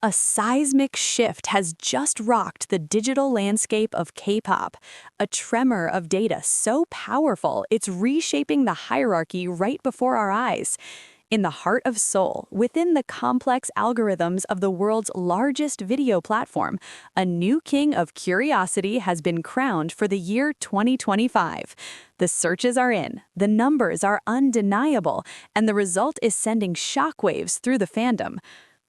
A seismic shift has just rocked the digital landscape of K-pop, a tremor of data so powerful it's reshaping the hierarchy right before our eyes. In the heart of Seoul, within the complex algorithms of the world's largest video platform, a new king of curiosity has been crowned for the year 2025. The searches are in, the numbers are undeniable, and the result is sending shockwaves through the fandom.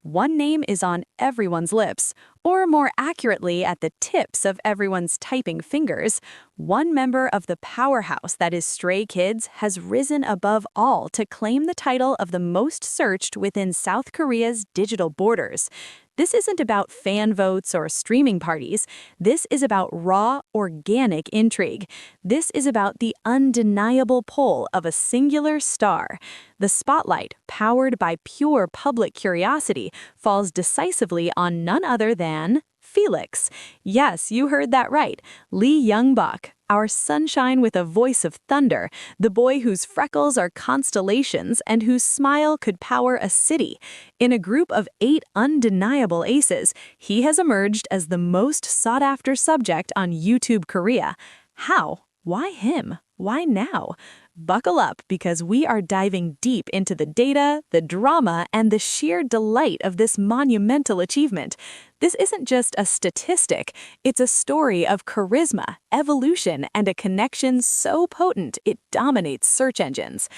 One name is on everyone's lips, or more accurately at the tips of everyone's typing fingers. One member of the powerhouse that is Stray Kids has risen above all to claim the title of the most searched within South Korea's digital borders. This isn't about fan votes or streaming parties. This is about raw, organic intrigue. This is about the undeniable pull of a singular star. The spotlight, powered by pure public curiosity, falls decisively on none other than Felix. Yes, you heard that right. Lee Young-bak, our sunshine with a voice of thunder, the boy whose freckles are constellations and whose smile could power a city. In a group of 8 undeniable aces, he has emerged as the most sought-after subject on YouTube Korea. How? Why him? Why now? Buckle up, because we are diving deep into the data, the drama, and the sheer delight of this monumental achievement. This isn't just a statistic, it's a story of charisma, evolution, and a connection so potent it dominates search engines.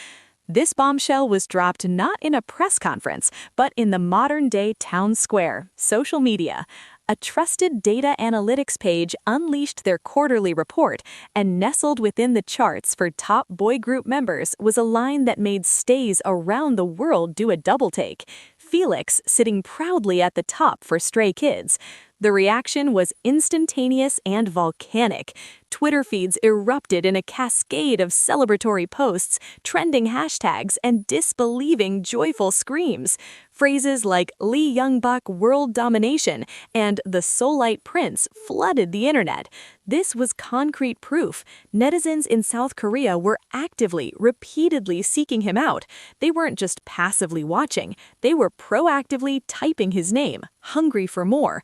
This bombshell was dropped not in a press conference, but in the modern-day town square, social media. A trusted data analytics page unleashed their quarterly report, and nestled within the charts for top boy group members was a line that made stays around the world do a double-take. Felix sitting proudly at the top for Stray Kids. The reaction was instantaneous and volcanic. Twitter feeds erupted in a cascade of celebratory posts, trending hashtags, and disbelieving joyful screams. Phrases like Lee Young-bak world domination and the Soulite Prince flooded the internet. This was concrete proof. Netizens in South Korea were actively, repeatedly seeking him out. They weren't just passively watching, they were proactively typing his name, hungry for more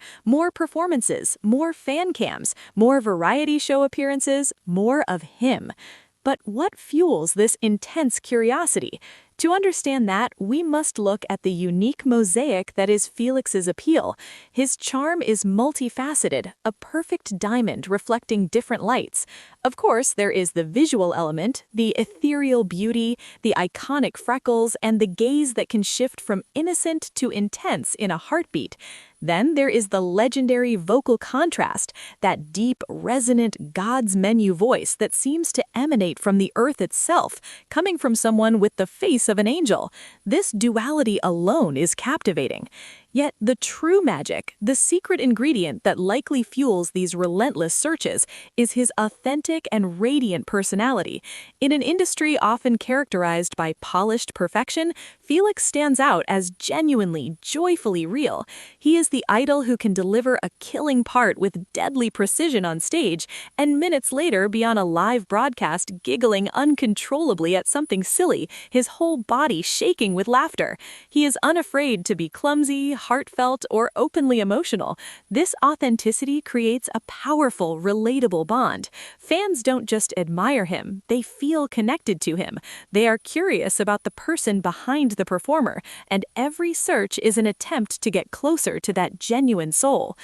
performances, more fan cams, more variety show appearances, more of him. But what fuels this intense curiosity? To understand that, we must look at the unique mosaic that is Felix's appeal. His charm is multifaceted, a perfect diamond reflecting different lights. Of course, there is the visual element, the ethereal beauty, the iconic freckles, and the gaze that can shift from innocent to intense in a heartbeat. Then there is the legendary vocal contrast, that deep, resonant God's menu voice that seems to emanate from the earth itself, coming from someone with the face of an angel. This duality alone is captivating. Yet the true magic, the secret ingredient that likely fuels these relentless searches, is his authentic and radiant personality. In an industry often characterized by polished perfection, Felix stands out as genuinely, joyfully real. He is the idol who can deliver a killing part with deadly precision on stage, and minutes later be on a live broadcast giggling uncontrollably at something silly, his whole body shaking with laughter. He is unafraid to be clumsy, heartfelt, or openly emotional. This authenticity creates a powerful, relatable bond. Fans don't just admire him, they feel connected to him. They are curious about the person behind the performer, and every search is an attempt to get closer to that genuine soul.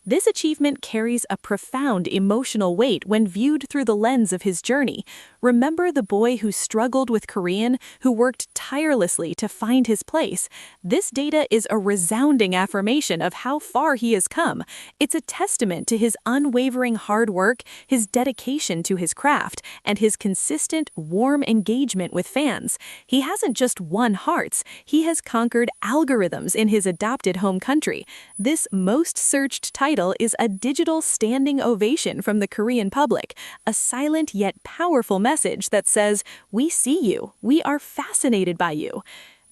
This achievement carries a profound emotional weight when viewed through the lens of his journey. Remember the boy who struggled with Korean, who worked tirelessly to find his place. This data is a resounding affirmation of how far he has come. It's a testament to his unwavering hard work, his dedication to his craft, and his consistent, warm engagement with fans. He hasn't just won hearts, he has conquered algorithms in his adopted home country. This most searched title is a digital standing ovation from the Korean public, a silent yet powerful message that says, "We see you, we are fascinated by you."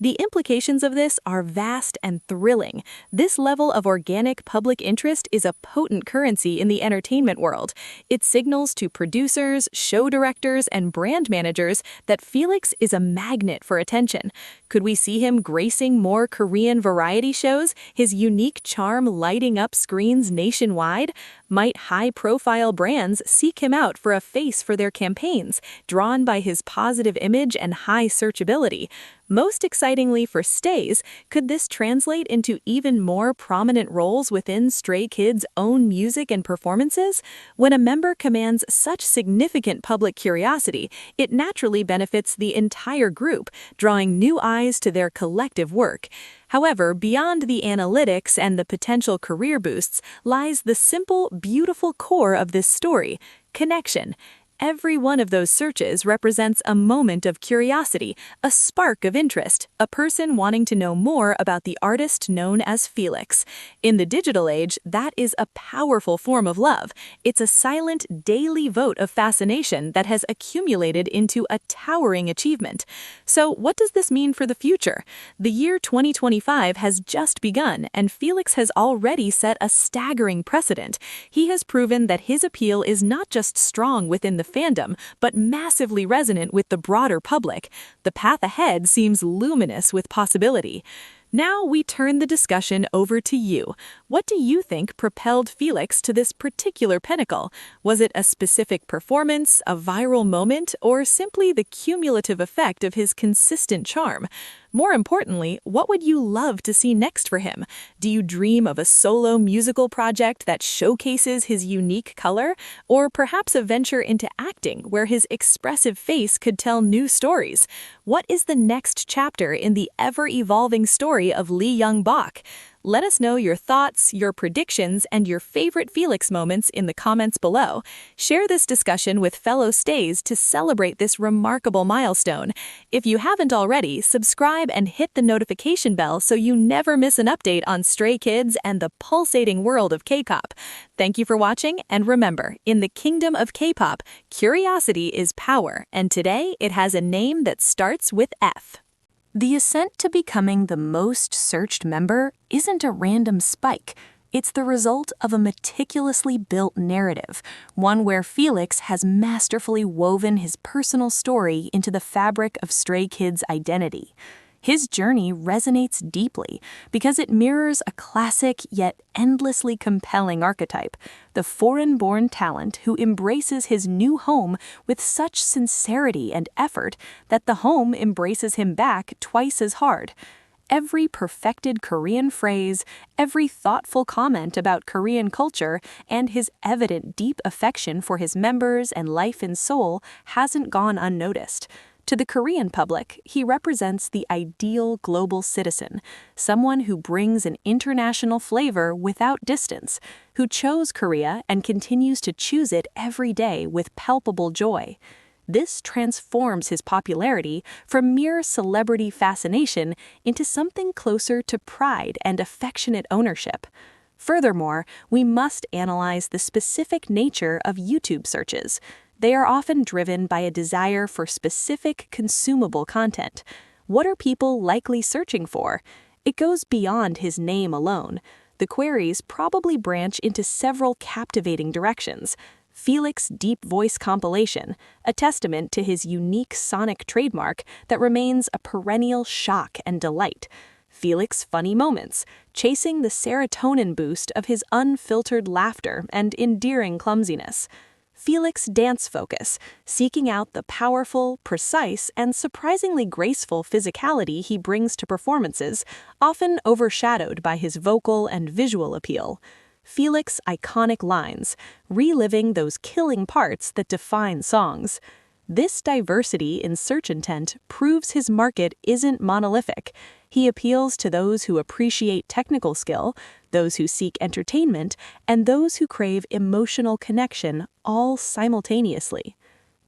The implications of this are vast and thrilling. This level of organic public interest is a potent currency in the entertainment world. It signals to producers, show directors, and brand managers that Felix is a magnet for attention. Could we see him gracing more Korean variety shows, his unique charm lighting up screens nationwide? Might high-profile brands seek him out for a face for their campaigns, drawn by his positive image and high searchability? Most excitingly for Stays, could this translate into even more prominent roles within Stray Kids' own music and performances? When a member commands such significant public curiosity, it naturally benefits the entire group, drawing new eyes to their collective work. However, beyond the analytics and the potential career boosts lies the simple, beautiful core of this story: connection. Every one of those searches represents a moment of curiosity, a spark of interest, a person wanting to know more about the artist known as Felix. In the digital age, that is a powerful form of love. It's a silent, daily vote of fascination that has accumulated into a towering achievement. So, what does this mean for the future? The year 2025 has just begun, and Felix has already set a staggering precedent. He has proven that his appeal is not just strong within the fandom, but massively resonant with the broader public. The path ahead seems luminous with possibility. Now we turn the discussion over to you. What do you think propelled Felix to this particular pinnacle? Was it a specific performance, a viral moment, or simply the cumulative effect of his consistent charm? More importantly, what would you love to see next for him? Do you dream of a solo musical project that showcases his unique color? Or perhaps a venture into acting where his expressive face could tell new stories? What is the next chapter in the ever-evolving story of Lee Young-bok? Let us know your thoughts, your predictions, and your favorite Felix moments in the comments below. Share this discussion with fellow Stays to celebrate this remarkable milestone. If you haven't already, subscribe and hit the notification bell so you never miss an update on Stray Kids and the pulsating world of K-pop. Thank you for watching, and remember, in the kingdom of K-pop, curiosity is power, and today it has a name that starts with F. The ascent to becoming the most searched member isn't a random spike. It's the result of a meticulously built narrative, one where Felix has masterfully woven his personal story into the fabric of Stray Kids' identity. His journey resonates deeply because it mirrors a classic yet endlessly compelling archetype, the foreign-born talent who embraces his new home with such sincerity and effort that the home embraces him back twice as hard. Every perfected Korean phrase, every thoughtful comment about Korean culture, and his evident deep affection for his members and life and soul hasn't gone unnoticed. To the Korean public, he represents the ideal global citizen, someone who brings an international flavor without distance, who chose Korea and continues to choose it every day with palpable joy. This transforms his popularity from mere celebrity fascination into something closer to pride and affectionate ownership. Furthermore, we must analyze the specific nature of YouTube searches. They are often driven by a desire for specific consumable content. What are people likely searching for? It goes beyond his name alone. The queries probably branch into several captivating directions. Felix Deep Voice Compilation, a testament to his unique sonic trademark that remains a perennial shock and delight. Felix Funny Moments, chasing the serotonin boost of his unfiltered laughter and endearing clumsiness. Felix Dance Focus, seeking out the powerful, precise, and surprisingly graceful physicality he brings to performances, often overshadowed by his vocal and visual appeal. Felix Iconic Lines, reliving those killing parts that define songs. This diversity in search intent proves his market isn't monolithic. He appeals to those who appreciate technical skill, those who seek entertainment, and those who crave emotional connection, all simultaneously.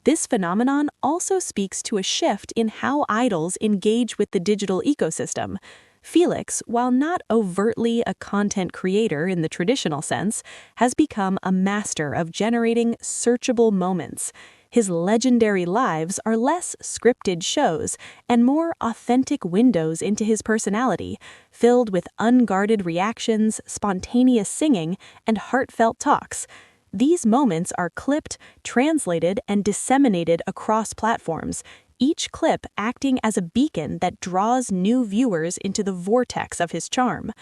This phenomenon also speaks to a shift in how idols engage with the digital ecosystem. Felix, while not overtly a content creator in the traditional sense, has become a master of generating searchable moments. His legendary lives are less scripted shows and more authentic windows into his personality, filled with unguarded reactions, spontaneous singing, and heartfelt talks. These moments are clipped, translated, and disseminated across platforms, each clip acting as a beacon that draws new viewers into the vortex of his charm.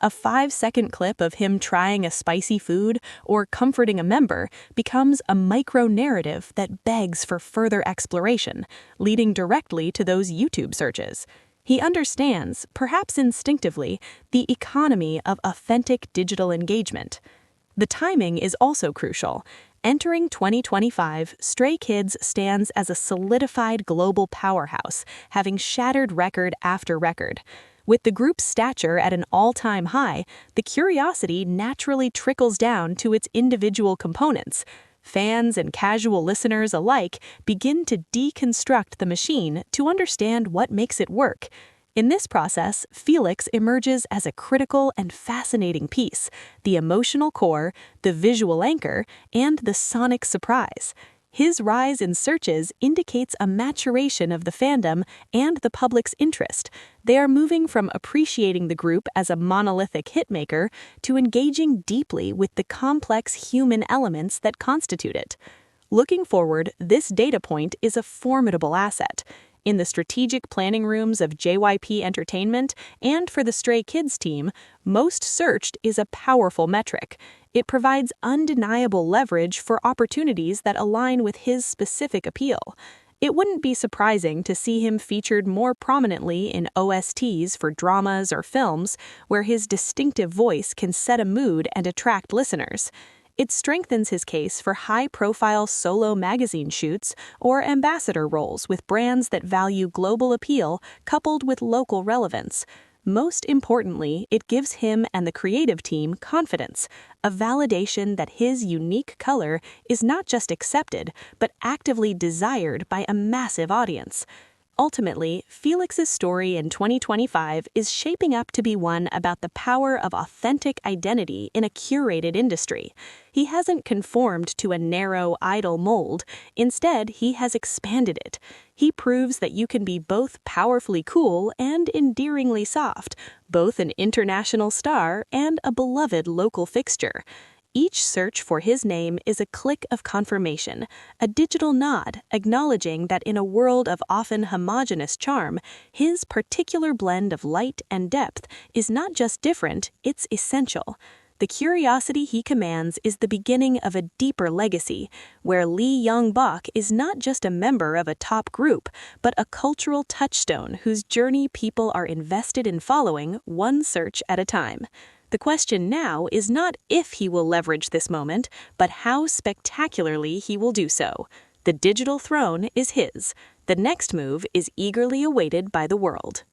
A 5-second clip of him trying a spicy food or comforting a member becomes a micro-narrative that begs for further exploration, leading directly to those YouTube searches. He understands, perhaps instinctively, the economy of authentic digital engagement. The timing is also crucial. Entering 2025, Stray Kids stands as a solidified global powerhouse, having shattered record after record. With the group's stature at an all-time high, the curiosity naturally trickles down to its individual components. Fans and casual listeners alike begin to deconstruct the machine to understand what makes it work. In this process, Felix emerges as a critical and fascinating piece, the emotional core, the visual anchor, and the sonic surprise. His rise in searches indicates a maturation of the fandom and the public's interest. They are moving from appreciating the group as a monolithic hitmaker to engaging deeply with the complex human elements that constitute it. Looking forward, this data point is a formidable asset. In the strategic planning rooms of JYP Entertainment and for the Stray Kids team, most searched is a powerful metric. It provides undeniable leverage for opportunities that align with his specific appeal. It wouldn't be surprising to see him featured more prominently in OSTs for dramas or films, where his distinctive voice can set a mood and attract listeners. It strengthens his case for high-profile solo magazine shoots or ambassador roles with brands that value global appeal coupled with local relevance. Most importantly, it gives him and the creative team confidence, a validation that his unique color is not just accepted, but actively desired by a massive audience. Ultimately, Felix's story in 2025 is shaping up to be one about the power of authentic identity in a curated industry. He hasn't conformed to a narrow, idle mold. Instead, he has expanded it. He proves that you can be both powerfully cool and endearingly soft, both an international star and a beloved local fixture. Each search for his name is a click of confirmation, a digital nod acknowledging that in a world of often homogeneous charm, his particular blend of light and depth is not just different, it's essential. The curiosity he commands is the beginning of a deeper legacy, where Lee Young-bok is not just a member of a top group, but a cultural touchstone whose journey people are invested in following one search at a time. The question now is not if he will leverage this moment, but how spectacularly he will do so. The digital throne is his. The next move is eagerly awaited by the world.